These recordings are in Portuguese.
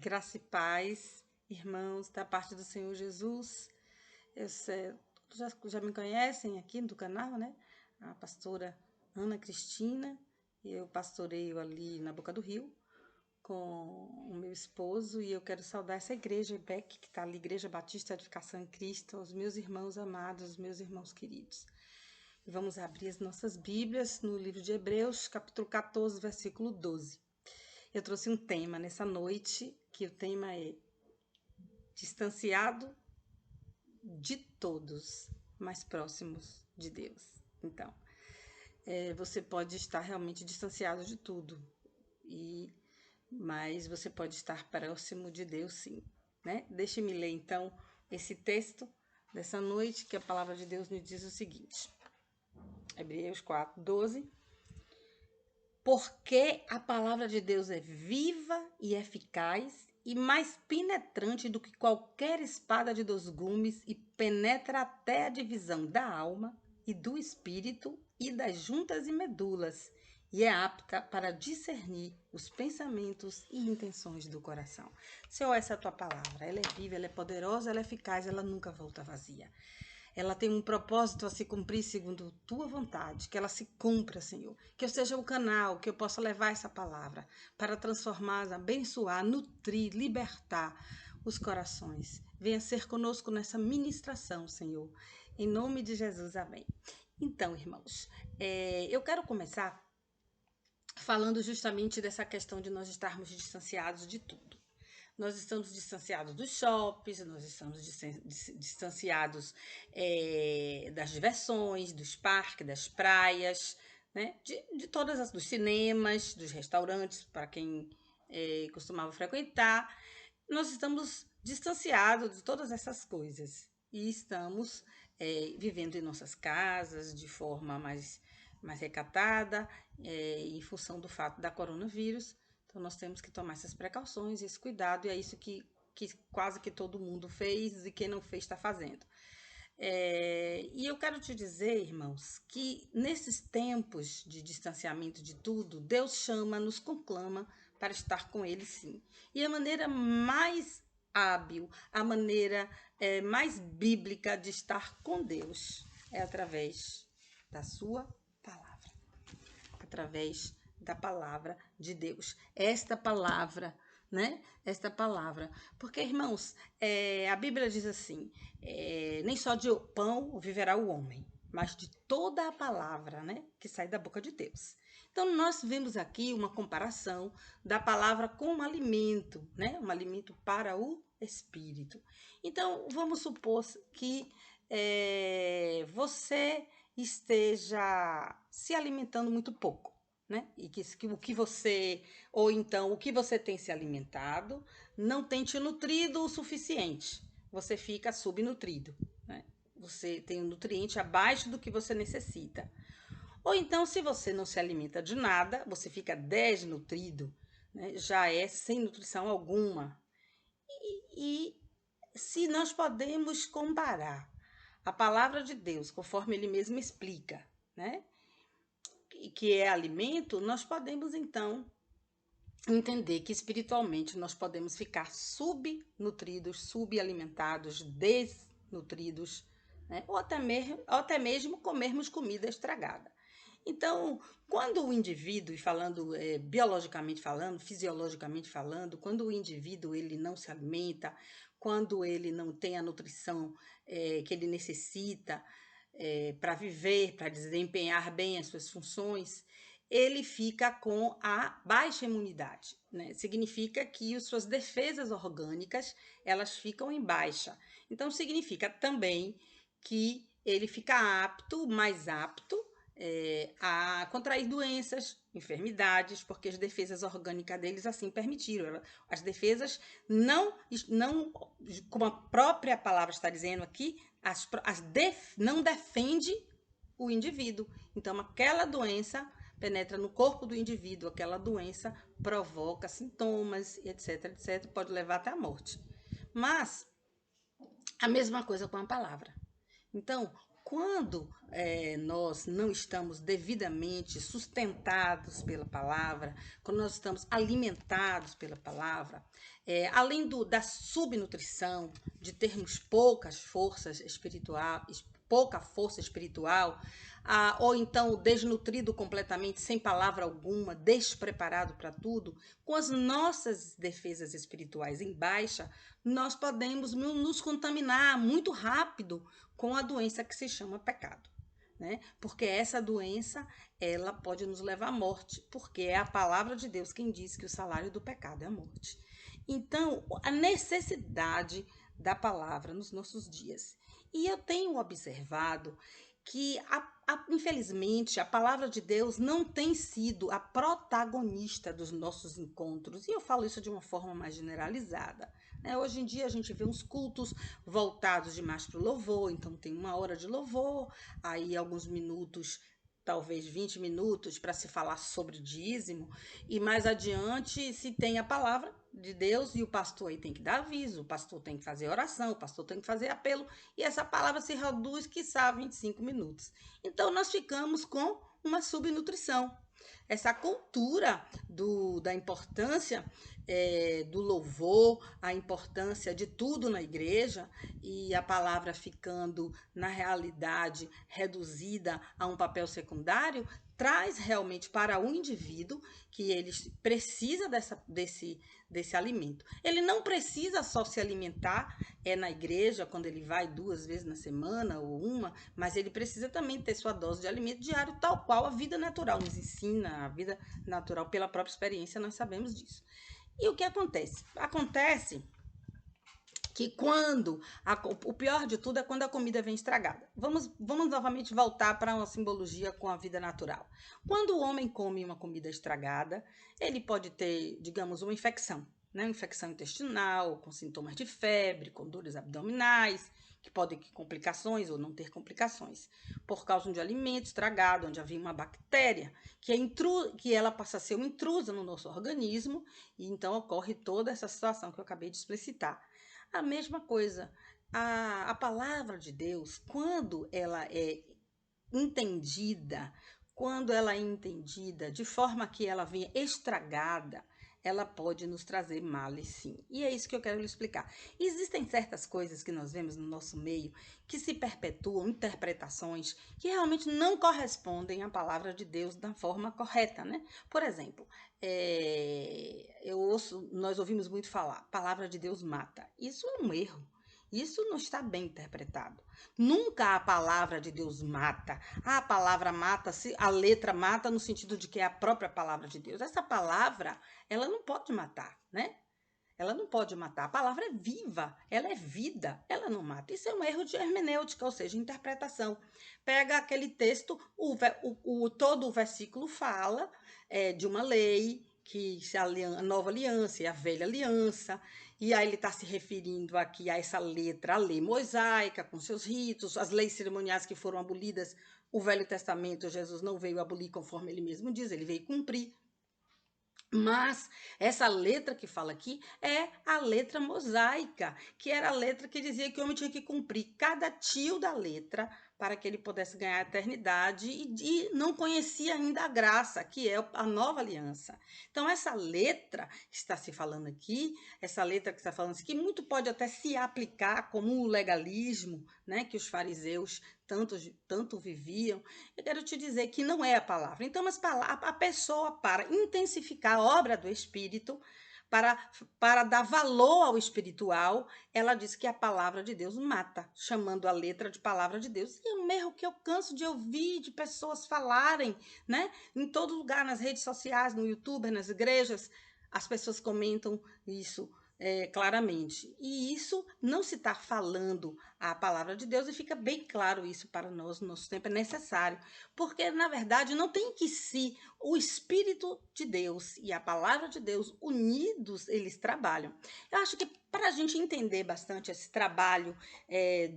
Graça e paz, irmãos, da parte do Senhor Jesus. Já me conhecem aqui do canal, né? A pastora Ana Cristina, e eu pastoreio ali na Boca do Rio com o meu esposo, e eu quero saudar essa igreja EBEC, que está ali, Igreja Batista Edificação em Cristo, aos meus irmãos amados, meus irmãos queridos. E vamos abrir as nossas Bíblias no livro de Hebreus, capítulo 14, versículo 12. Eu trouxe um tema nessa noite, que o tema é distanciado de todos, mais próximos de Deus. Então, você pode estar realmente distanciado de tudo, mas você pode estar próximo de Deus, sim. Né? Deixe-me ler, então, esse texto dessa noite, que a palavra de Deus nos diz o seguinte. Hebreus 4, 12. Porque a palavra de Deus é viva e eficaz e mais penetrante do que qualquer espada de 2 gumes e penetra até a divisão da alma e do espírito e das juntas e medulas e é apta para discernir os pensamentos e intenções do coração. Senhor, essa é a tua palavra. Ela é viva, ela é poderosa, ela é eficaz, ela nunca volta vazia. Ela tem um propósito a se cumprir segundo tua vontade, que ela se cumpra, Senhor. Que eu seja o canal, que eu possa levar essa palavra para transformar, abençoar, nutrir, libertar os corações. Venha ser conosco nessa ministração, Senhor. Em nome de Jesus, amém. Então, irmãos, eu quero começar falando justamente dessa questão de nós estarmos distanciados de tudo. Nós estamos distanciados dos shoppings, nós estamos distanciados das diversões, dos parques, das praias, né? de todas dos cinemas, dos restaurantes, para quem costumava frequentar. Nós estamos distanciados de todas essas coisas e estamos vivendo em nossas casas de forma mais recatada, em função do fato da coronavírus. Então, nós temos que tomar essas precauções, esse cuidado, e é isso que quase que todo mundo fez, e quem não fez está fazendo. E eu quero te dizer, irmãos, que nesses tempos de distanciamento de tudo, Deus chama, nos conclama para estar com Ele, sim. E a maneira mais hábil, a maneira mais bíblica de estar com Deus é através da sua palavra, através da palavra de Deus. Esta palavra, né? Esta palavra. Porque, irmãos, a Bíblia diz assim, nem só de pão viverá o homem, mas de toda a palavra, né, que sai da boca de Deus. Então, nós vemos aqui uma comparação da palavra com um alimento, né? Um alimento para o espírito. Então, vamos supor que você esteja se alimentando muito pouco, né? E que o que você, ou então o que você tem se alimentado, não tem te nutrido o suficiente. Você fica subnutrido, né? Você tem um nutriente abaixo do que você necessita. Ou então, se você não se alimenta de nada, você fica desnutrido, né? Já é sem nutrição alguma. E se nós podemos comparar a palavra de Deus, conforme ele mesmo explica, né? Que é alimento, nós podemos então entender que espiritualmente nós podemos ficar subnutridos, subalimentados, desnutridos, né? Ou até mesmo comermos comida estragada. Então, quando o indivíduo, e falando biologicamente falando, fisiologicamente falando, quando o indivíduo ele não se alimenta, quando ele não tem a nutrição que ele necessita para viver, para desempenhar bem as suas funções, ele fica com a baixa imunidade, né? Significa que as suas defesas orgânicas elas ficam em baixa. Então, significa também que ele fica mais apto a contrair doenças, enfermidades, porque as defesas orgânicas deles assim permitiram. As defesas não, como a própria palavra está dizendo aqui, não defende o indivíduo. Então, aquela doença penetra no corpo do indivíduo, aquela doença provoca sintomas, etc, etc, pode levar até a morte. Mas, a mesma coisa com a palavra. Então, quando nós não estamos devidamente sustentados pela palavra, quando nós estamos alimentados pela palavra, além da subnutrição, de termos pouca força espiritual, ou então desnutrido completamente, sem palavra alguma, despreparado para tudo, com as nossas defesas espirituais em baixa, nós podemos nos contaminar muito rápido com a doença que se chama pecado, né? Porque essa doença, ela pode nos levar à morte, porque é a palavra de Deus quem diz que o salário do pecado é a morte. Então, a necessidade da palavra nos nossos dias. E eu tenho observado que, infelizmente, a palavra de Deus não tem sido a protagonista dos nossos encontros. E eu falo isso de uma forma mais generalizada. Hoje em dia a gente vê uns cultos voltados demais para o louvor, então tem 1 hora de louvor, aí alguns minutos, talvez 20 minutos, para se falar sobre dízimo, e mais adiante se tem a palavra de Deus e o pastor aí tem que dar aviso, o pastor tem que fazer oração, o pastor tem que fazer apelo, e essa palavra se reduz, quiçá, a 25 minutos. Então nós ficamos com uma subnutrição. Essa cultura da importância do louvor, a importância de tudo na igreja, e a palavra ficando, na realidade, reduzida a um papel secundário, traz realmente para o indivíduo que ele precisa desse alimento. Ele não precisa só se alimentar na igreja, quando ele vai 2 vezes na semana ou uma, mas ele precisa também ter sua dose de alimento diário, tal qual a vida natural nos ensina, a vida natural, pela própria experiência, nós sabemos disso. E o que acontece? Acontece que o pior de tudo é quando a comida vem estragada. Vamos novamente voltar para uma simbologia com a vida natural. Quando o homem come uma comida estragada, ele pode ter, digamos, uma infecção, né? Infecção intestinal, com sintomas de febre, com dores abdominais, que podem ter complicações ou não ter complicações, por causa de um alimento estragado, onde havia uma bactéria, que ela passa a ser uma intrusa no nosso organismo, e então ocorre toda essa situação que eu acabei de explicitar. A mesma coisa, a palavra de Deus, quando ela é entendida, de forma que ela venha estragada, ela pode nos trazer males, sim. E é isso que eu quero lhe explicar. Existem certas coisas que nós vemos no nosso meio que se perpetuam, interpretações que realmente não correspondem à palavra de Deus da forma correta, né? Por exemplo, nós ouvimos muito falar, palavra de Deus mata. Isso é um erro. Isso não está bem interpretado. Nunca a palavra de Deus mata. A palavra mata, a letra mata no sentido de que é a própria palavra de Deus. Essa palavra, ela não pode matar, né? Ela não pode matar. A palavra é viva, ela é vida, ela não mata. Isso é um erro de hermenêutica, ou seja, interpretação. Pega aquele texto, todo o versículo fala de uma lei, que a nova aliança e a velha aliança, e aí ele está se referindo aqui a essa letra, a lei mosaica, com seus ritos, as leis cerimoniais que foram abolidas. O Velho Testamento, Jesus não veio abolir, conforme ele mesmo diz, ele veio cumprir. Mas essa letra que fala aqui é a letra mosaica, que era a letra que dizia que o homem tinha que cumprir cada tio da letra para que ele pudesse ganhar a eternidade, e não conhecia ainda a graça, que é a nova aliança. Então, essa letra que está se falando aqui, que muito pode até se aplicar como um legalismo, né, que os fariseus tanto viviam. Eu quero te dizer que não é a palavra. Então, a pessoa, para intensificar a obra do Espírito, para dar valor ao espiritual, ela diz que a palavra de Deus mata, chamando a letra de palavra de Deus. E é um erro que eu canso de ouvir de pessoas falarem, né? Em todo lugar, nas redes sociais, no YouTube, nas igrejas, as pessoas comentam isso claramente. E isso não se está falando a palavra de Deus, e fica bem claro isso para nós, no nosso tempo é necessário, porque, na verdade, não tem que se o Espírito de Deus e a palavra de Deus unidos, eles trabalham. Eu acho que para a gente entender bastante esse trabalho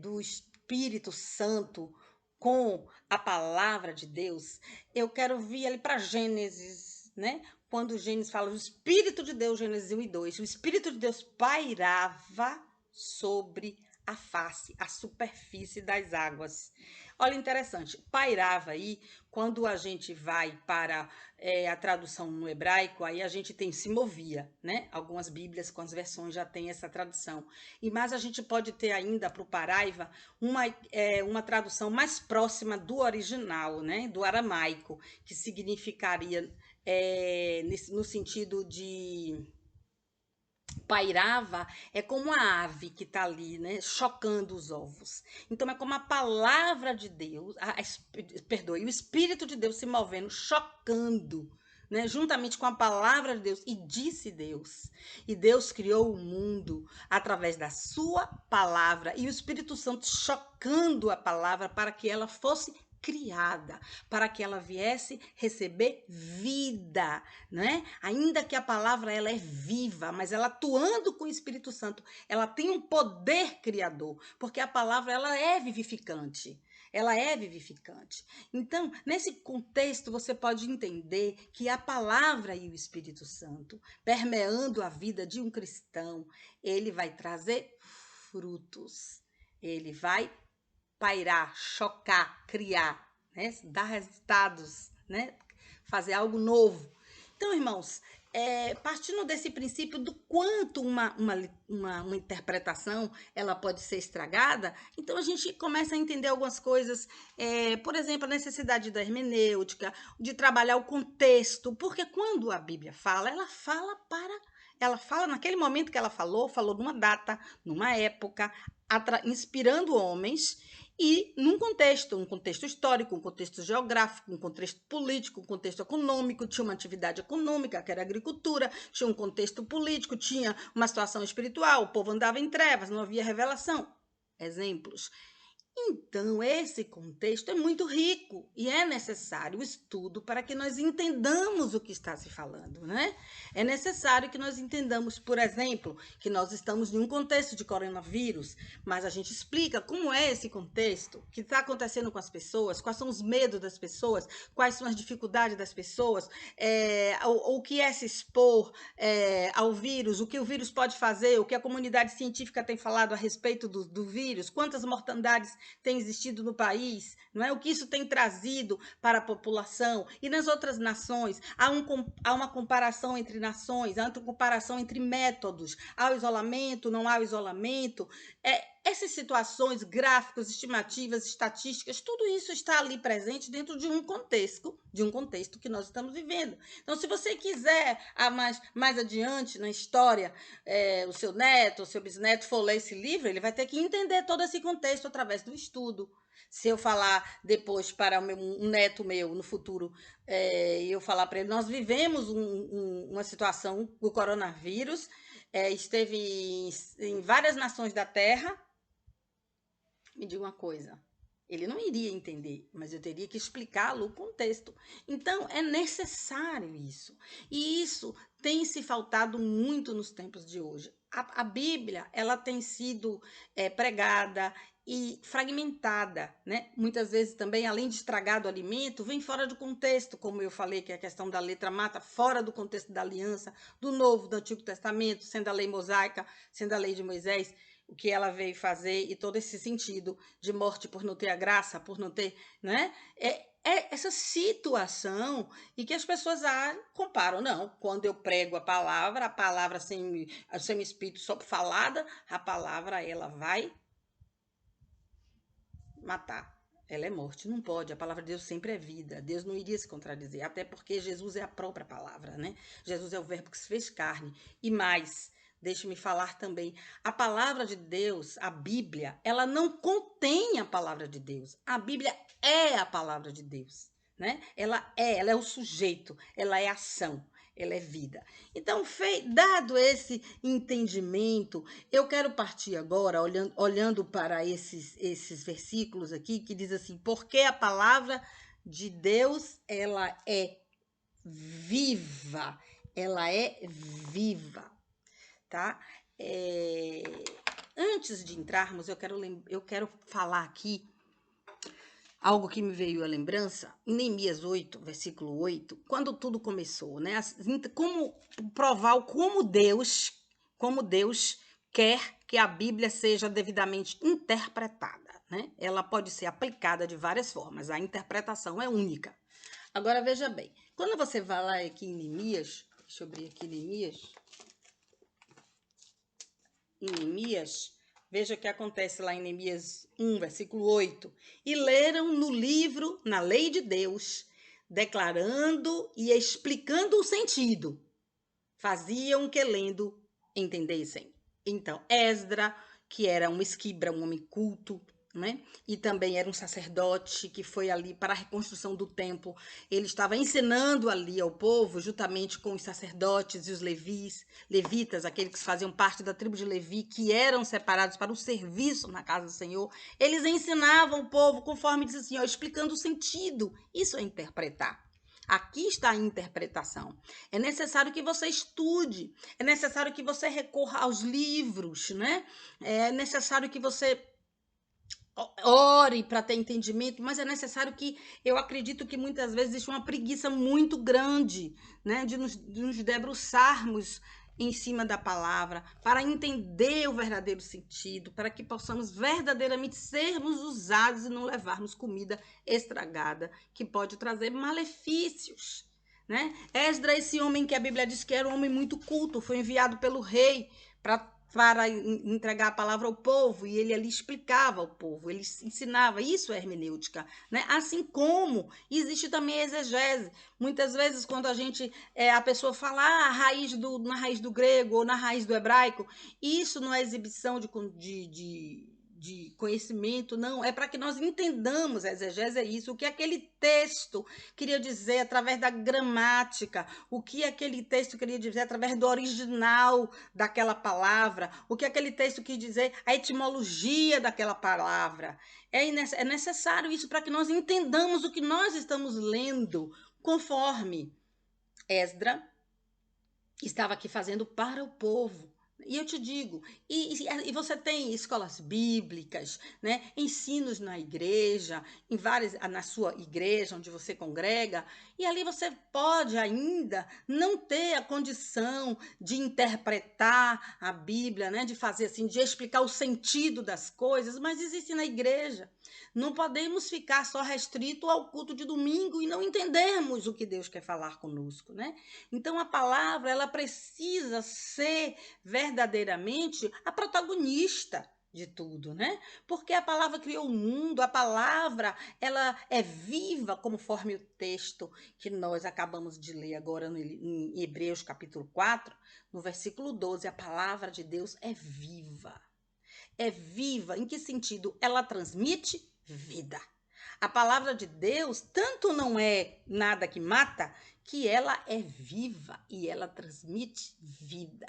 do Espírito Santo com a palavra de Deus, eu quero vir ali para Gênesis, né? Quando Gênesis fala do Espírito de Deus, Gênesis 1 e 2, o Espírito de Deus pairava sobre a face, a superfície das águas. Olha, interessante, pairava aí, quando a gente vai para a tradução no hebraico, aí a gente tem se movia, né? Algumas bíblias com as versões já tem essa tradução. Mas a gente pode ter ainda para o Paraiva uma tradução mais próxima do original, né? Do aramaico, que significaria no sentido de pairava, é como a ave que está ali, né, chocando os ovos. Então é como a palavra de Deus, perdoe, o Espírito de Deus se movendo, chocando, né, juntamente com a palavra de Deus. E disse Deus. E Deus criou o mundo através da sua palavra. E o Espírito Santo chocando a palavra para que ela fosse criada, para que ela viesse receber vida, né? Ainda que a palavra ela é viva, mas ela atuando com o Espírito Santo, ela tem um poder criador, porque a palavra ela é vivificante. Ela é vivificante. Então, nesse contexto, você pode entender que a palavra e o Espírito Santo, permeando a vida de um cristão, ele vai trazer frutos. Ele vai pairar, chocar, criar, né? Dar resultados, né? Fazer algo novo. Então, irmãos, partindo desse princípio do quanto uma interpretação ela pode ser estragada, então a gente começa a entender algumas coisas, por exemplo, a necessidade da hermenêutica, de trabalhar o contexto, porque quando a Bíblia fala, ela fala naquele momento que ela falou numa data, numa época, inspirando homens e num contexto, um contexto histórico, um contexto geográfico, um contexto político, um contexto econômico, tinha uma atividade econômica, que era a agricultura, tinha um contexto político, tinha uma situação espiritual, o povo andava em trevas, não havia revelação. Exemplos. Então, esse contexto é muito rico e é necessário o estudo para que nós entendamos o que está se falando, né? É necessário que nós entendamos, por exemplo, que nós estamos em um contexto de coronavírus, mas a gente explica como é esse contexto, o que está acontecendo com as pessoas, quais são os medos das pessoas, quais são as dificuldades das pessoas, o que é se expor ao vírus, o que o vírus pode fazer, o que a comunidade científica tem falado a respeito do vírus, quantas mortandades tem existido no país, não é? O que isso tem trazido para a população e nas outras nações. Há uma comparação entre nações, há uma comparação entre métodos, há o isolamento, não há o isolamento. Essas situações, gráficos, estimativas, estatísticas, tudo isso está ali presente dentro de um contexto que nós estamos vivendo. Então, se você quiser, mais adiante na história, o seu neto, o seu bisneto for ler esse livro, ele vai ter que entender todo esse contexto através do estudo. Se eu falar depois para um neto meu no futuro, eu falar para ele, nós vivemos uma situação, o coronavírus, esteve em várias nações da Terra. Me diga uma coisa, ele não iria entender, mas eu teria que explicá-lo o contexto. Então, é necessário isso. E isso tem se faltado muito nos tempos de hoje. A Bíblia, ela tem sido pregada e fragmentada, né? Muitas vezes também, além de estragado o alimento, vem fora do contexto, como eu falei, que é a questão da letra mata, fora do contexto da aliança, do Novo, do Antigo Testamento, sendo a lei mosaica, sendo a lei de Moisés, o que ela veio fazer e todo esse sentido de morte por não ter a graça, por não ter, né? Essa situação e que as pessoas comparam. Não, quando eu prego a palavra sem o espírito só falada, a palavra ela vai matar. Ela é morte, não pode. A palavra de Deus sempre é vida. Deus não iria se contradizer, até porque Jesus é a própria palavra, né? Jesus é o verbo que se fez carne. E mais, deixe-me falar também, a palavra de Deus, a Bíblia, ela não contém a palavra de Deus. A Bíblia é a palavra de Deus, né? Ela é o sujeito, ela é ação, ela é vida. Então, dado esse entendimento, eu quero partir agora, olhando para esses versículos aqui, que diz assim, porque a palavra de Deus, ela é viva, tá? Antes de entrarmos, eu quero falar aqui algo que me veio à lembrança, em Neemias 8, versículo 8, quando tudo começou, né? Como provar como Deus quer que a Bíblia seja devidamente interpretada, né? Ela pode ser aplicada de várias formas, a interpretação é única. Agora, veja bem, quando você vai lá aqui em Neemias, deixa eu abrir aqui Neemias, veja o que acontece lá em Neemias 1, versículo 8. E leram no livro, na lei de Deus, declarando e explicando o sentido. Faziam que lendo entendessem. Então, Esdra, que era um esquibra, um homem culto, né? E também era um sacerdote que foi ali para a reconstrução do templo. Ele estava ensinando ali ao povo, juntamente com os sacerdotes e os levitas, aqueles que faziam parte da tribo de Levi, que eram separados para o serviço na casa do Senhor. Eles ensinavam o povo, conforme diz assim, ó, explicando o sentido. Isso é interpretar. Aqui está a interpretação. É necessário que você estude, é necessário que você recorra aos livros, né? É necessário que você ore para ter entendimento, mas é necessário que, eu acredito que muitas vezes existe uma preguiça muito grande, né, de nos debruçarmos em cima da palavra, para entender o verdadeiro sentido, para que possamos verdadeiramente sermos usados e não levarmos comida estragada, que pode trazer malefícios, né? Esdras, esse homem que a Bíblia diz que era um homem muito culto, foi enviado pelo rei para entregar a palavra ao povo, e ele ali explicava ao povo, ele ensinava, isso é hermenêutica, né? Assim como existe também a exegese. Muitas vezes, quando a pessoa fala na raiz do grego ou na raiz do hebraico, isso não é exibição de conhecimento, não, é para que nós entendamos, a exegese é isso, o que aquele texto queria dizer através da gramática, o que aquele texto queria dizer através do original daquela palavra, o que aquele texto quis dizer, a etimologia daquela palavra. É necessário isso para que nós entendamos o que nós estamos lendo, conforme Esdra estava aqui fazendo para o povo. E eu te digo, e você tem escolas bíblicas, né, ensinos na igreja, na sua igreja onde você congrega, e ali você pode ainda não ter a condição de interpretar a Bíblia, né, de fazer assim, de explicar o sentido das coisas, mas existe na igreja. Não podemos ficar só restrito ao culto de domingo e não entendermos o que Deus quer falar conosco, né? Então a palavra, ela precisa ser verdadeiramente a protagonista de tudo, né? Porque a palavra criou o mundo, a palavra, ela é viva, conforme o texto que nós acabamos de ler agora em Hebreus capítulo 4, no versículo 12, a palavra de Deus é viva. É viva, em que sentido? Ela transmite vida. A palavra de Deus tanto não é nada que mata, que ela é viva e ela transmite vida.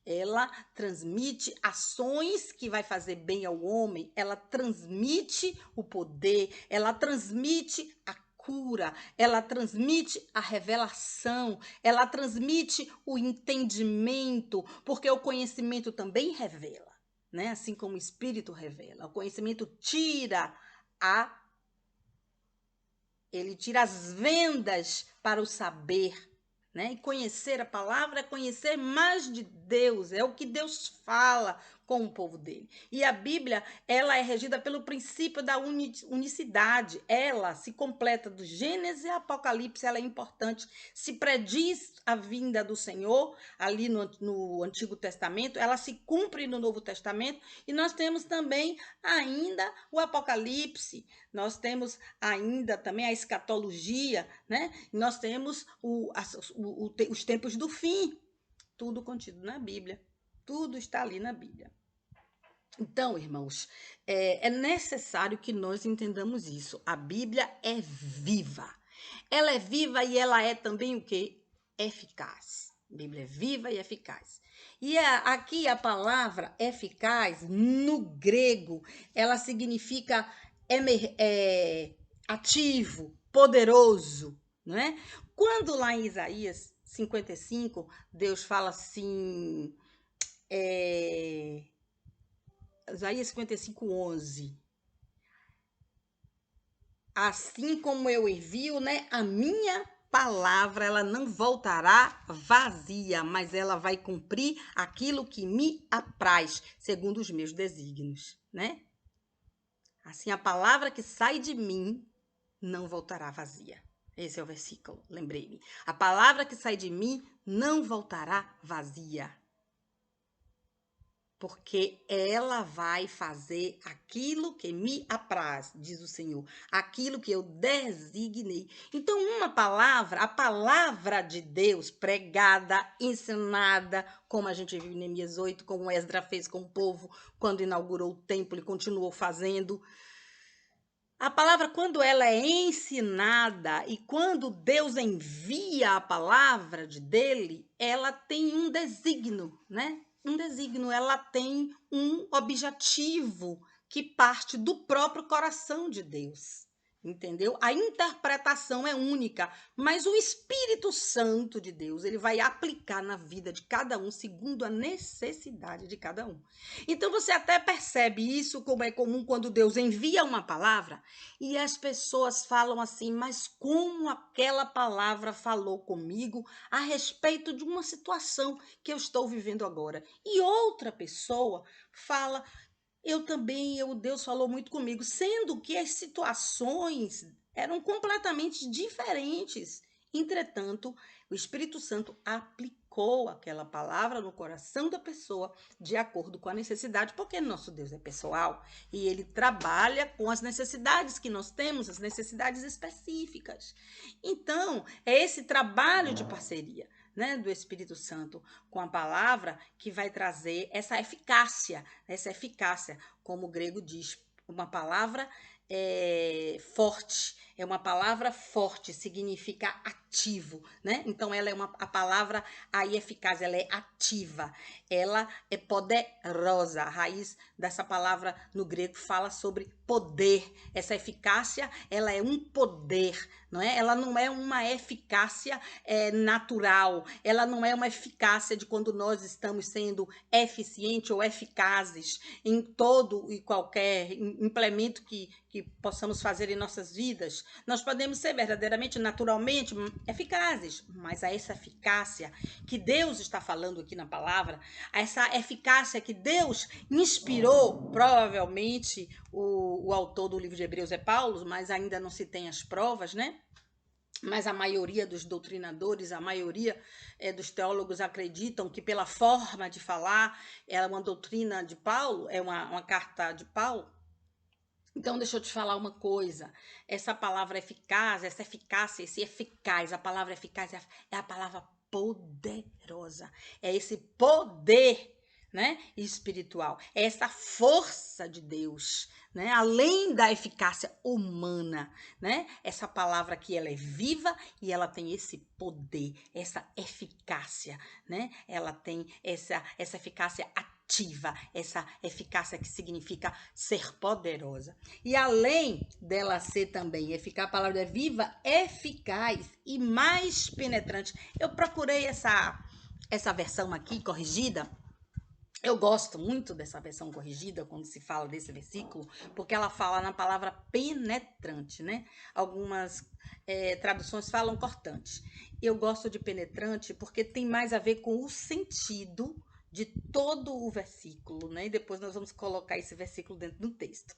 Ela transmite ações que vai fazer bem ao homem, ela transmite o poder, ela transmite a cura, ela transmite a revelação, ela transmite o entendimento, porque o conhecimento também revela, né? Assim como o Espírito revela. O conhecimento ele tira as vendas para o saber, né? E conhecer a palavra é conhecer mais de Deus, é o que Deus fala com o povo dele. E a Bíblia, ela é regida pelo princípio da unicidade. Ela se completa do Gênesis ao Apocalipse, ela é importante. Se prediz a vinda do Senhor ali no Antigo Testamento, ela se cumpre no Novo Testamento, e nós temos também ainda o Apocalipse, nós temos ainda também a escatologia, né? Nós temos os tempos do fim, tudo contido na Bíblia. Tudo está ali na Bíblia. Então, irmãos, é necessário que nós entendamos isso. A Bíblia é viva. Ela é viva e ela é também o quê? Eficaz. A Bíblia é viva e eficaz. E aqui a palavra eficaz, no grego, ela significa ativo, poderoso, não é? Quando lá em Isaías 55, Deus fala assim, Isaías 55, 11. Assim como eu envio, né, a minha palavra, ela não voltará vazia, mas ela vai cumprir aquilo que me apraz, segundo os meus desígnios, né? Assim, a palavra que sai de mim não voltará vazia. Esse é o versículo, lembrei-me. A palavra que sai de mim não voltará vazia, porque ela vai fazer aquilo que me apraz, diz o Senhor, aquilo que eu designei. Então, uma palavra, a palavra de Deus pregada, ensinada, como a gente viu em Neemias 8, como Esdra fez com o povo quando inaugurou o templo e continuou fazendo. A palavra, quando ela é ensinada e quando Deus envia a palavra dele, ela tem um desígnio, né? Um desígnio, ela tem um objetivo que parte do próprio coração de Deus. Entendeu? A interpretação é única, mas o Espírito Santo de Deus, ele vai aplicar na vida de cada um segundo a necessidade de cada um. Então você até percebe isso, como é comum quando Deus envia uma palavra e as pessoas falam assim, mas como aquela palavra falou comigo a respeito de uma situação que eu estou vivendo agora. E outra pessoa fala, Deus falou muito comigo, sendo que as situações eram completamente diferentes. Entretanto, o Espírito Santo aplicou aquela palavra no coração da pessoa de acordo com a necessidade, porque nosso Deus é pessoal e ele trabalha com as necessidades que nós temos, as necessidades específicas. Então, é esse trabalho de parceria, né, do Espírito Santo com a palavra que vai trazer essa eficácia, como o grego diz, uma palavra forte, é uma palavra forte, significa ativo, né? Então ela é a palavra aí eficaz, ela é ativa, ela é poderosa. A raiz dessa palavra no grego fala sobre poder. Essa eficácia, ela é um poder, não é? Ela não é uma eficácia natural, ela não é uma eficácia de quando nós estamos sendo eficientes ou eficazes em todo e qualquer implemento que possamos fazer em nossas vidas. Nós podemos ser verdadeiramente, naturalmente eficazes, mas essa eficácia que Deus está falando aqui na palavra, essa eficácia que Deus inspirou, provavelmente o autor do livro de Hebreus é Paulo, mas ainda não se tem as provas, né? Mas a maioria dos doutrinadores, a maioria dos teólogos acreditam que pela forma de falar, é uma doutrina de Paulo, é uma carta de Paulo. Então, deixa eu te falar uma coisa. Essa palavra eficaz, essa eficácia, esse eficaz, a palavra eficaz é a palavra poderosa. É esse poder, né, espiritual. É essa força de Deus, né? Além da eficácia humana, né? Essa palavra aqui, ela é viva e ela tem esse poder, essa eficácia, né? Ela tem essa eficácia ativa, essa eficácia que significa ser poderosa. E além dela ser também eficaz, a palavra é viva, eficaz e mais penetrante. Eu procurei essa versão aqui corrigida. Eu gosto muito dessa versão corrigida quando se fala desse versículo, porque ela fala na palavra penetrante, né? Algumas traduções falam cortante. Eu gosto de penetrante porque tem mais a ver com o sentido de todo o versículo, né? E depois nós vamos colocar esse versículo dentro do texto.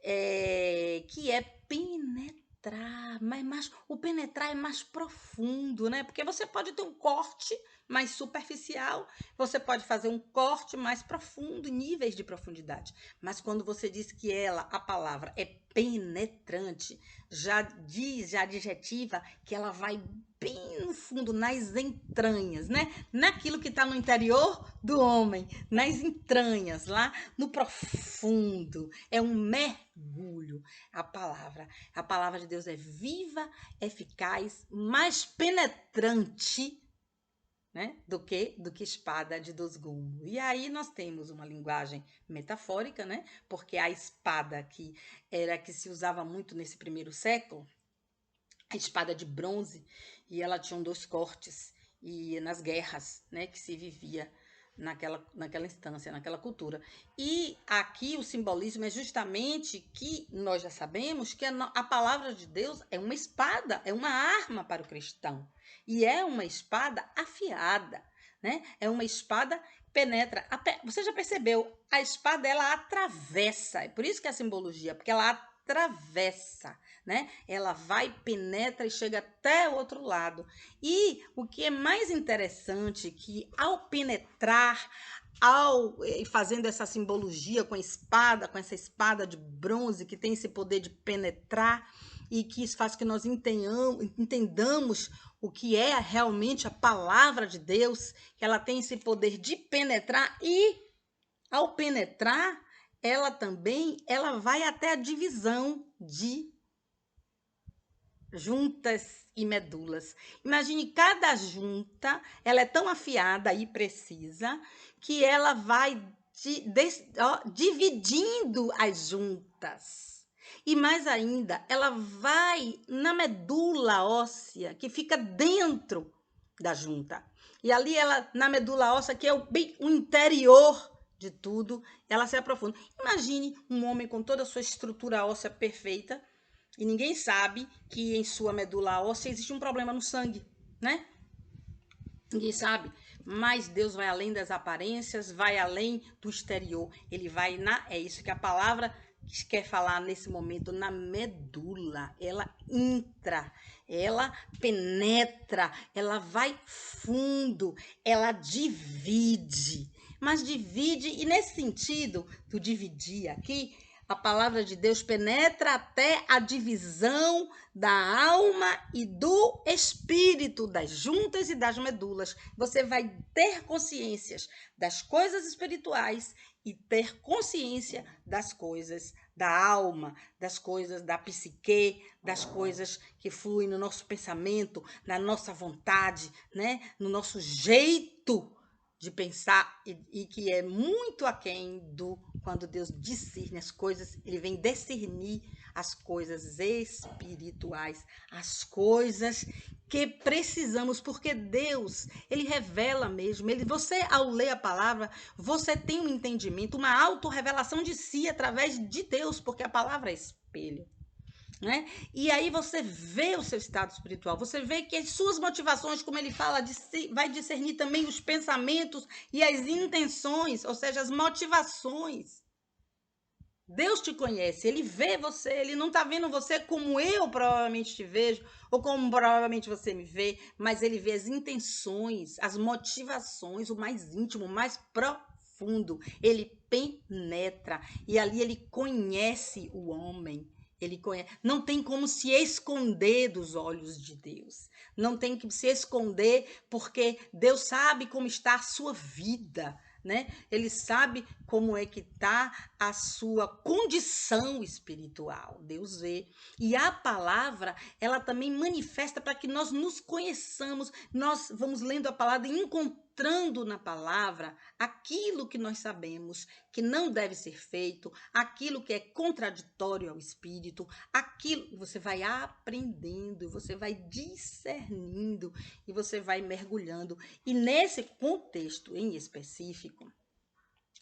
Que é penetrar, mas o penetrar é mais profundo, né? Porque você pode ter um corte mais superficial, você pode fazer um corte mais profundo, níveis de profundidade. Mas quando você diz que a palavra é penetrante, já adjetiva que ela vai bem no fundo, nas entranhas, né? Naquilo que está no interior do homem, nas entranhas, lá no profundo. É um mergulho. A palavra de Deus é viva, eficaz, mais penetrante, né, do que espada de 2 gumes. E aí nós temos uma linguagem metafórica, né? Porque a espada que se usava muito nesse primeiro século, a espada de bronze, e ela tinha 2 cortes, e nas guerras, né, que se vivia naquela instância, naquela cultura. E aqui o simbolismo é justamente que nós já sabemos que a palavra de Deus é uma espada, é uma arma para o cristão. E é uma espada afiada, né? É uma espada que penetra. Você já percebeu? A espada, ela atravessa. É por isso que é a simbologia, porque ela atravessa, né? Ela vai, penetra e chega até o outro lado. E o que é mais interessante que ao penetrar, fazendo essa simbologia com a espada, com essa espada de bronze que tem esse poder de penetrar e que isso faz que nós entendamos o que é realmente a palavra de Deus, que ela tem esse poder de penetrar e ao penetrar, ela vai até a divisão de juntas e medulas. Imagine cada junta, ela é tão afiada e precisa que ela vai dividindo as juntas. E mais ainda, ela vai na medula óssea que fica dentro da junta. E ali na medula óssea, que é o interior de tudo, ela se aprofunda. Imagine um homem com toda a sua estrutura óssea perfeita, e ninguém sabe que em sua medula óssea existe um problema no sangue, né? Ninguém sabe. Mas Deus vai além das aparências, vai além do exterior. Ele vai é isso que a palavra quer falar nesse momento, na medula. Ela entra, ela penetra, ela vai fundo, ela divide. Mas divide, e nesse sentido do dividir aqui, a palavra de Deus penetra até a divisão da alma e do espírito, das juntas e das medulas. Você vai ter consciências das coisas espirituais e ter consciência das coisas da alma, das coisas da psique, das coisas que fluem no nosso pensamento, na nossa vontade, né? No nosso jeito de pensar e que é muito aquém do quando Deus discerne as coisas, ele vem discernir as coisas espirituais, as coisas que precisamos, porque Deus, ele revela mesmo, você ao ler a palavra, você tem um entendimento, uma autorrevelação de si através de Deus, porque a palavra é espelho. Né? E aí você vê o seu estado espiritual, você vê que as suas motivações, como ele fala, vai discernir também os pensamentos e as intenções, ou seja, as motivações. Deus te conhece, ele vê você, ele não está vendo você como eu provavelmente te vejo, ou como provavelmente você me vê, mas ele vê as intenções, as motivações, o mais íntimo, o mais profundo. Ele penetra e ali ele conhece o homem. Ele conhece. Não tem como se esconder dos olhos de Deus. Não tem que se esconder, porque Deus sabe como está a sua vida, né? Ele sabe como é que está a sua condição espiritual. Deus vê. E a palavra, ela também manifesta para que nós nos conheçamos. Nós vamos lendo a palavra e encontrando na palavra aquilo que nós sabemos que não deve ser feito, aquilo que é contraditório ao espírito, aquilo que você vai aprendendo, você vai discernindo e você vai mergulhando. E nesse contexto em específico,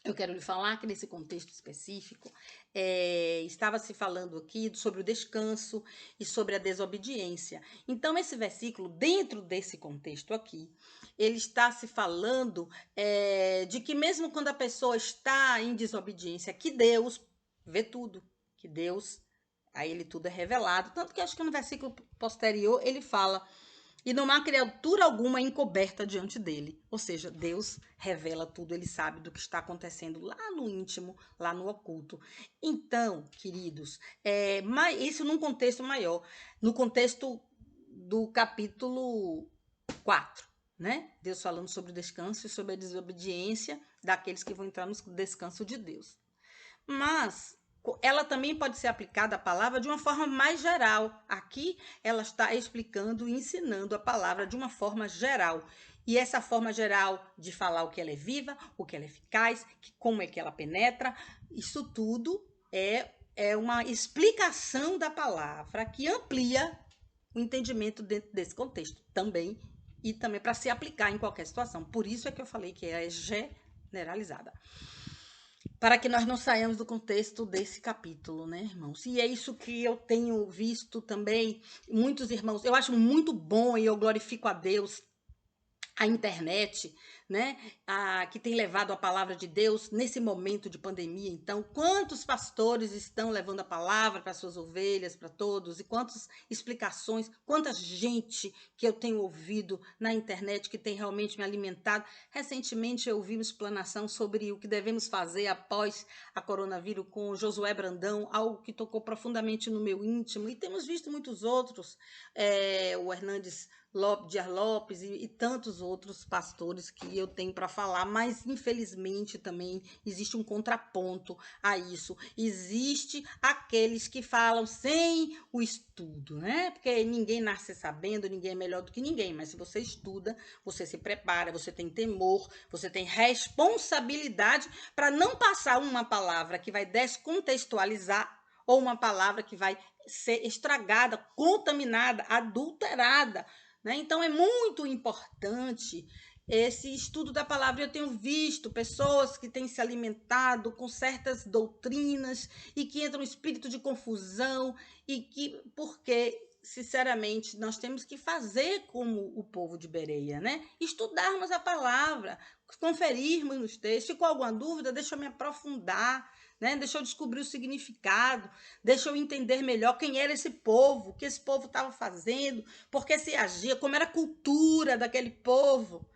eu quero lhe falar que nesse contexto específico, estava se falando aqui sobre o descanso e sobre a desobediência. Então, esse versículo, dentro desse contexto aqui, ele está se falando de que mesmo quando a pessoa está em desobediência, que Deus vê tudo, que Deus, a ele tudo é revelado. Tanto que acho que no versículo posterior ele fala: e não há criatura alguma encoberta diante dele. Ou seja, Deus revela tudo, ele sabe do que está acontecendo lá no íntimo, lá no oculto. Então, queridos, isso num contexto maior, no contexto do capítulo 4, né? Deus falando sobre o descanso e sobre a desobediência daqueles que vão entrar no descanso de Deus. Mas ela também pode ser aplicada a palavra de uma forma mais geral. Aqui ela está explicando e ensinando a palavra de uma forma geral. E essa forma geral de falar o que ela é viva, o que ela é eficaz, como é que ela penetra, isso tudo é uma explicação da palavra que amplia o entendimento dentro desse contexto também, e também para se aplicar em qualquer situação. Por isso é que eu falei que é generalizada. Para que nós não saiamos do contexto desse capítulo, né, irmãos? E é isso que eu tenho visto também, muitos irmãos, eu acho muito bom e eu glorifico a Deus, a internet, né, que tem levado a palavra de Deus nesse momento de pandemia. Então, quantos pastores estão levando a palavra para suas ovelhas, para todos, e quantas explicações, quanta gente que eu tenho ouvido na internet que tem realmente me alimentado. Recentemente eu ouvi uma explanação sobre o que devemos fazer após a coronavírus com Josué Brandão, algo que tocou profundamente no meu íntimo, e temos visto muitos outros, o Hernandes Dias Lopes e tantos outros pastores que eu tenho para falar, mas infelizmente também existe um contraponto a isso. Existe aqueles que falam sem o estudo, né? Porque ninguém nasce sabendo, ninguém é melhor do que ninguém, mas se você estuda, você se prepara, você tem temor, você tem responsabilidade para não passar uma palavra que vai descontextualizar ou uma palavra que vai ser estragada, contaminada, adulterada, né? Então, é muito importante esse estudo da palavra. Eu tenho visto pessoas que têm se alimentado com certas doutrinas e que entram um espírito de confusão e que, porque, sinceramente, nós temos que fazer como o povo de Bereia, né? Estudarmos a palavra, conferirmos nos textos. Se com alguma dúvida, deixa eu me aprofundar, né? Deixa eu descobrir o significado, deixa eu entender melhor quem era esse povo, o que esse povo estava fazendo, por que se agia, como era a cultura daquele povo,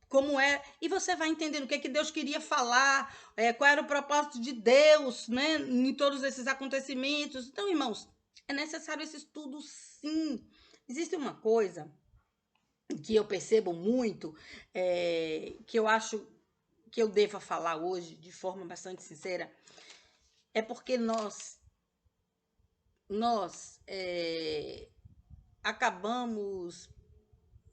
como é, e você vai entendendo o que é que Deus queria falar, qual era o propósito de Deus, né, em todos esses acontecimentos. Então, irmãos, é necessário esse estudo, sim. Existe uma coisa que eu percebo muito, que eu acho que eu deva falar hoje de forma bastante sincera, é porque nós acabamos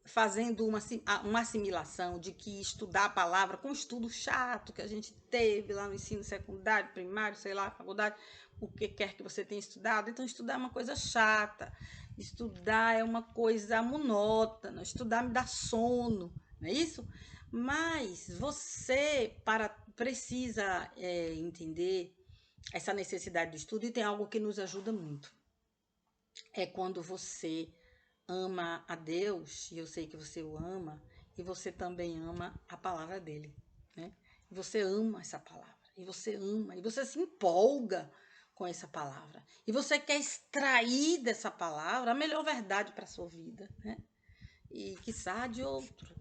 fazendo uma assimilação de que estudar a palavra com estudo chato que a gente teve lá no ensino secundário, primário, sei lá, faculdade, o que quer que você tenha estudado. Então, estudar é uma coisa chata, estudar é uma coisa monótona, estudar me dá sono, não é isso? Mas você precisa entender essa necessidade do estudo, e tem algo que nos ajuda muito. É quando você ama a Deus, e eu sei que você o ama, e você também ama a palavra dele, né? E você ama essa palavra, e você ama, e você se empolga com essa palavra, e você quer extrair dessa palavra a melhor verdade para a sua vida, né? E quiçá de outros.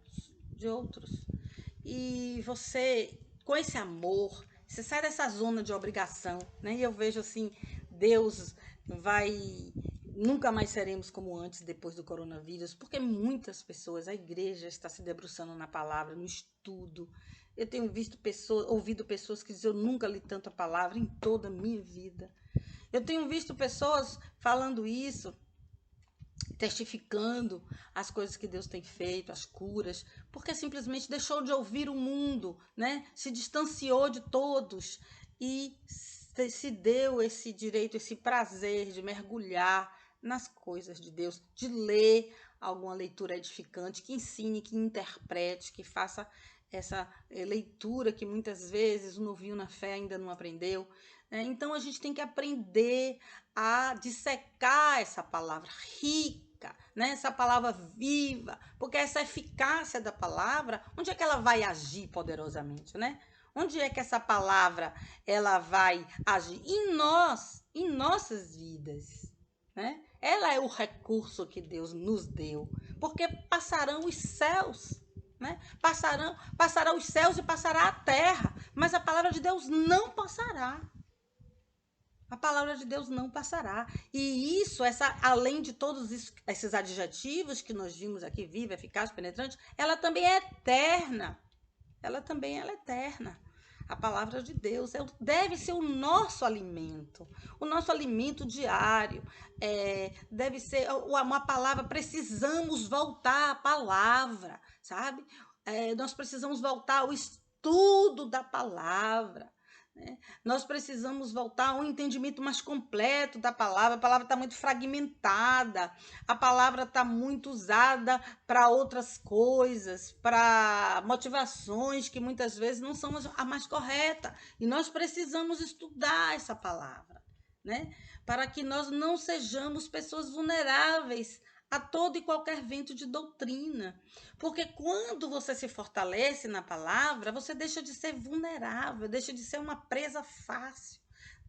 E você, com esse amor, você sai dessa zona de obrigação, né? E eu vejo assim, Deus vai. Nunca mais seremos como antes, depois do coronavírus, porque muitas pessoas, a igreja está se debruçando na palavra, no estudo. Eu tenho ouvido pessoas que dizem: eu nunca li tanta palavra em toda a minha vida. Eu tenho visto pessoas falando isso, testificando as coisas que Deus tem feito, as curas, porque simplesmente deixou de ouvir o mundo, né? Se distanciou de todos e se deu esse direito, esse prazer de mergulhar nas coisas de Deus, de ler alguma leitura edificante, que ensine, que interprete, que faça essa leitura que muitas vezes o novinho na fé ainda não aprendeu. Então, a gente tem que aprender a dissecar essa palavra rica, né? Essa palavra viva, porque essa eficácia da palavra, onde é que ela vai agir poderosamente, né? Onde é que essa palavra ela vai agir? Em nossas vidas, né? Ela é o recurso que Deus nos deu, porque passarão os céus, né? Passarão os céus e passará a terra, mas a palavra de Deus não passará. A palavra de Deus não passará. E isso, além de todos esses adjetivos que nós vimos aqui, viva, eficaz, penetrante, ela também é eterna. Ela também é eterna. A palavra de Deus deve ser o nosso alimento diário. Deve ser uma palavra, precisamos voltar à palavra, sabe? Nós precisamos voltar ao estudo da palavra. né? Nós precisamos voltar a um entendimento mais completo da palavra. A palavra está muito fragmentada, a palavra está muito usada para outras coisas, para motivações que muitas vezes não são a mais correta. E nós precisamos estudar essa palavra, né? Para que nós não sejamos pessoas vulneráveis a todo e qualquer vento de doutrina. Porque quando você se fortalece na palavra, você deixa de ser vulnerável, deixa de ser uma presa fácil,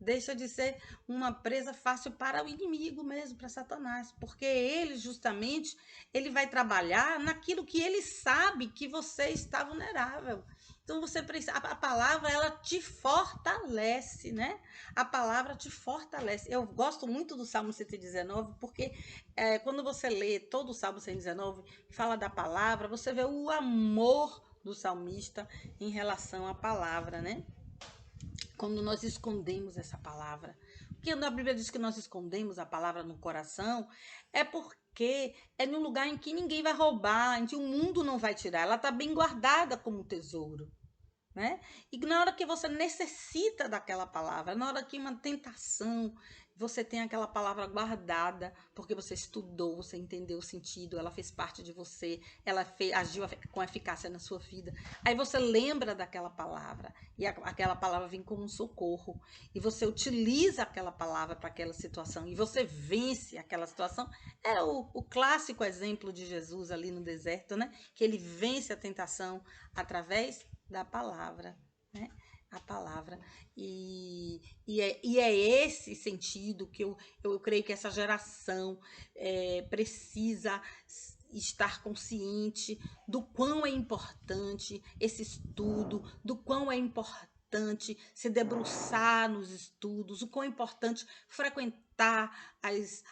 deixa de ser uma presa fácil para o inimigo mesmo, para Satanás, porque ele justamente ele vai trabalhar naquilo que ele sabe que você está vulnerável. Então você precisa, a palavra ela te fortalece, né? A palavra te fortalece. Eu gosto muito do Salmo 119, porque quando você lê todo o Salmo 119, fala da palavra, você vê o amor do salmista em relação à palavra, né? Quando nós escondemos essa palavra. Porque quando a Bíblia diz que nós escondemos a palavra no coração, é porque é num lugar em que ninguém vai roubar, em que o mundo não vai tirar. Ela está bem guardada como um tesouro. Né? E na hora que você necessita daquela palavra, na hora que uma tentação, você tem aquela palavra guardada, porque você estudou, você entendeu o sentido, ela fez parte de você, agiu com eficácia na sua vida. Aí você lembra daquela palavra, e aquela palavra vem como um socorro, e você utiliza aquela palavra para aquela situação, e você vence aquela situação. É o clássico exemplo de Jesus ali no deserto, né? Que ele vence a tentação através da palavra, né? A palavra. E é esse sentido que eu creio que essa geração precisa estar consciente do quão é importante esse estudo, do quão é importante se debruçar nos estudos, o quão é importante frequentar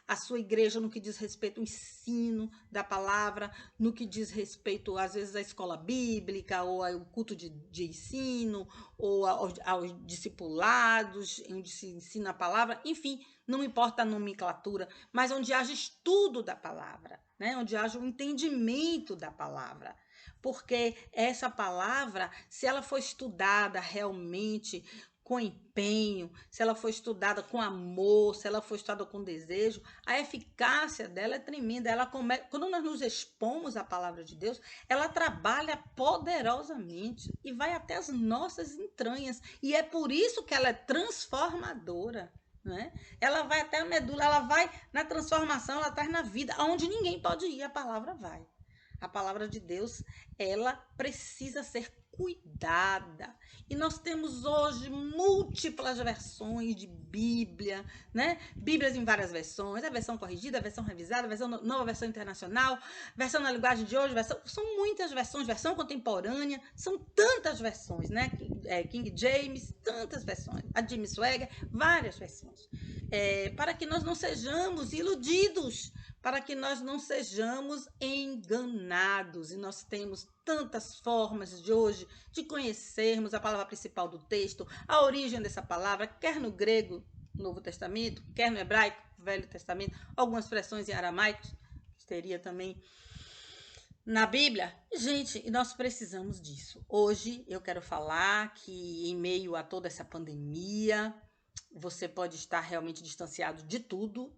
a sua igreja no que diz respeito ao ensino da palavra, no que diz respeito, às vezes, à escola bíblica, ou ao culto de ensino, ou aos discipulados, onde se ensina a palavra, enfim, não importa a nomenclatura, mas onde haja estudo da palavra, né? Onde haja um entendimento da palavra. Porque essa palavra, se ela for estudada realmente com empenho, se ela for estudada com amor, se ela for estudada com desejo, a eficácia dela é tremenda. Quando nós nos expomos à palavra de Deus, ela trabalha poderosamente e vai até as nossas entranhas. E é por isso que ela é transformadora. Né? Ela vai até a medula, ela vai na transformação, ela está na vida, aonde ninguém pode ir, a palavra vai. A palavra de Deus, ela precisa ser cuidada. E nós temos hoje múltiplas versões de Bíblia, né? Bíblias em várias versões, a versão corrigida, a versão revisada, a versão nova versão internacional, versão na linguagem de hoje, são muitas versões, versão contemporânea, são tantas versões, né? King James, tantas versões, a Jimmy Swagger, várias versões. Para que nós não sejamos iludidos, para que nós não sejamos enganados. E nós temos tantas formas de hoje de conhecermos a palavra principal do texto, a origem dessa palavra, quer no grego, Novo Testamento, quer no hebraico, Velho Testamento, algumas expressões em aramaico, que teria também na Bíblia. Gente, nós precisamos disso. Hoje eu quero falar que em meio a toda essa pandemia, você pode estar realmente distanciado de tudo,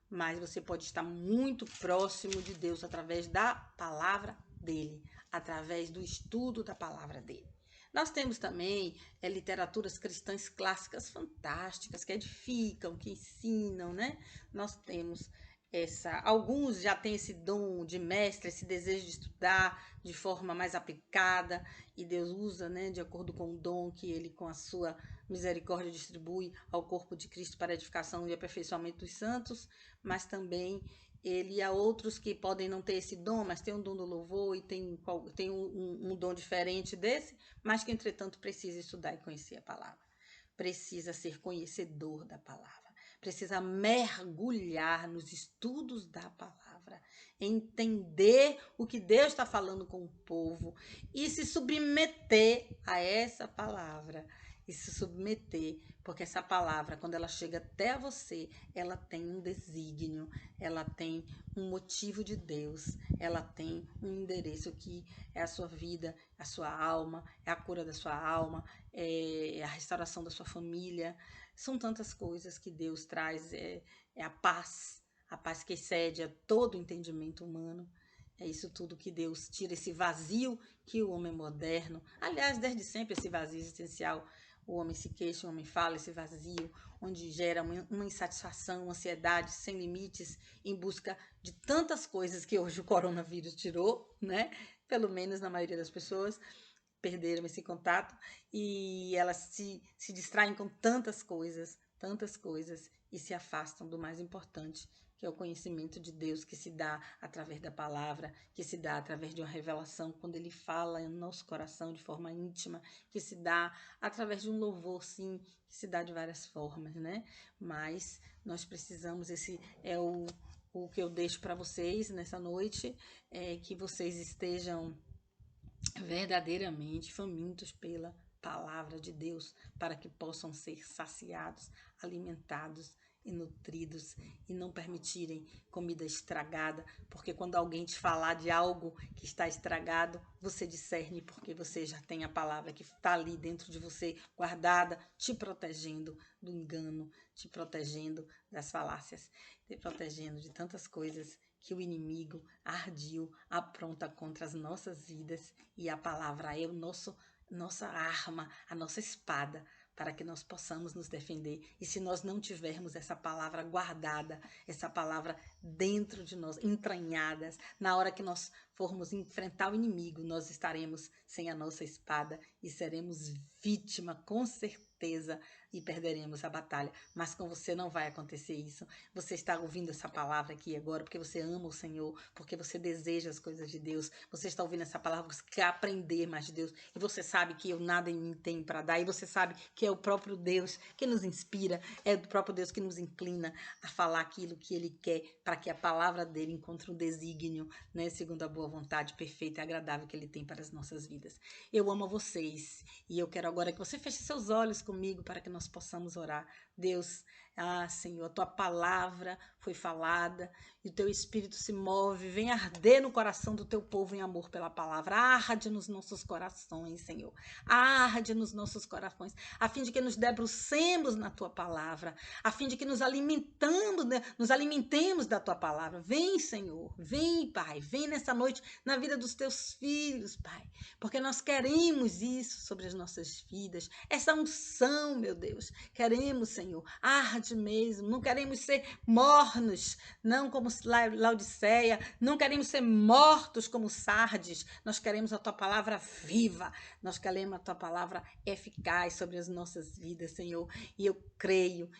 mas você pode estar muito próximo de Deus através da palavra dele, através do estudo da palavra dele. Nós temos também literaturas cristãs clássicas fantásticas, que edificam, que ensinam, né? Nós temos alguns já têm esse dom de mestre, esse desejo de estudar de forma mais aplicada, e Deus usa, né, de acordo com o dom que ele, com a sua misericórdia, distribui ao corpo de Cristo para a edificação e aperfeiçoamento dos santos, mas também ele há outros que podem não ter esse dom, mas tem um dom do louvor e tem um dom diferente desse, mas que, entretanto, precisa estudar e conhecer a palavra. Precisa ser conhecedor da palavra. Precisa mergulhar nos estudos da palavra, entender o que Deus está falando com o povo e se submeter a essa palavra. e se submeter, porque essa palavra, quando ela chega até você, ela tem um desígnio, ela tem um motivo de Deus, ela tem um endereço que é a sua vida, a sua alma, é a cura da sua alma, é a restauração da sua família. São tantas coisas que Deus traz, é a paz que excede a todo entendimento humano. É isso tudo que Deus tira, esse vazio que o homem moderno, aliás, desde sempre esse vazio existencial, o homem se queixa, o homem fala, esse vazio, onde gera uma insatisfação, uma ansiedade sem limites, em busca de tantas coisas que hoje o coronavírus tirou, né? Pelo menos na maioria das pessoas perderam esse contato e elas se distraem com tantas coisas e se afastam do mais importante, que é o conhecimento de Deus que se dá através da palavra, que se dá através de uma revelação, quando Ele fala no nosso coração de forma íntima, que se dá através de um louvor, sim, que se dá de várias formas, né? Mas nós precisamos, esse é o que eu deixo para vocês nessa noite, é que vocês estejam verdadeiramente famintos pela palavra de Deus, para que possam ser saciados, alimentados e nutridos e não permitirem comida estragada, porque quando alguém te falar de algo que está estragado, você discerne porque você já tem a palavra que está ali dentro de você, guardada, te protegendo do engano, te protegendo das falácias, te protegendo de tantas coisas que o inimigo ardil apronta contra as nossas vidas, e a palavra é nossa arma, a nossa espada, para que nós possamos nos defender. E se nós não tivermos essa palavra guardada, essa palavra dentro de nós, entranhadas, na hora que nós formos enfrentar o inimigo, nós estaremos sem a nossa espada e seremos vítima, com certeza, e perderemos a batalha. Mas com você não vai acontecer isso. Você está ouvindo essa palavra aqui agora porque você ama o Senhor, porque você deseja as coisas de Deus. Você está ouvindo essa palavra porque você quer aprender mais de Deus. E você sabe que eu nada em mim tenho para dar. E você sabe que é o próprio Deus que nos inspira, é o próprio Deus que nos inclina a falar aquilo que Ele quer, para que a palavra dele encontre um desígnio, né, segundo a boa vontade perfeita e agradável que Ele tem para as nossas vidas. Eu amo vocês e eu quero agora que você feche seus olhos comigo para que nós possamos orar. Deus, Senhor, a tua palavra foi falada e o teu espírito se move, vem arder no coração do teu povo em amor pela palavra. Arde nos nossos corações, Senhor. Arde nos nossos corações, a fim de que nos debrucemos na tua palavra, a fim de que nos alimentemos da tua palavra. Vem, Senhor, vem, Pai, vem nessa noite na vida dos teus filhos, Pai, porque nós queremos isso sobre as nossas vidas, essa unção, meu Deus. Queremos, Senhor, arde mesmo, não queremos ser mornos, não como Laodiceia, não queremos ser mortos como Sardes, nós queremos a tua palavra viva, nós queremos a tua palavra eficaz sobre as nossas vidas, Senhor, e eu creio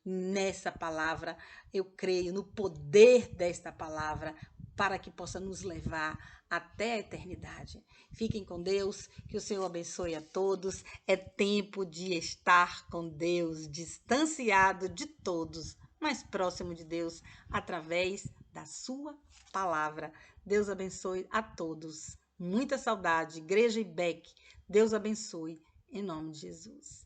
nessa palavra, eu creio no poder desta palavra, para que possa nos levar até a eternidade. Fiquem com Deus, que o Senhor abençoe a todos. É tempo de estar com Deus, distanciado de todos, mais próximo de Deus, através da sua palavra. Deus abençoe a todos. Muita saudade, Igreja IBEC. Deus abençoe, em nome de Jesus.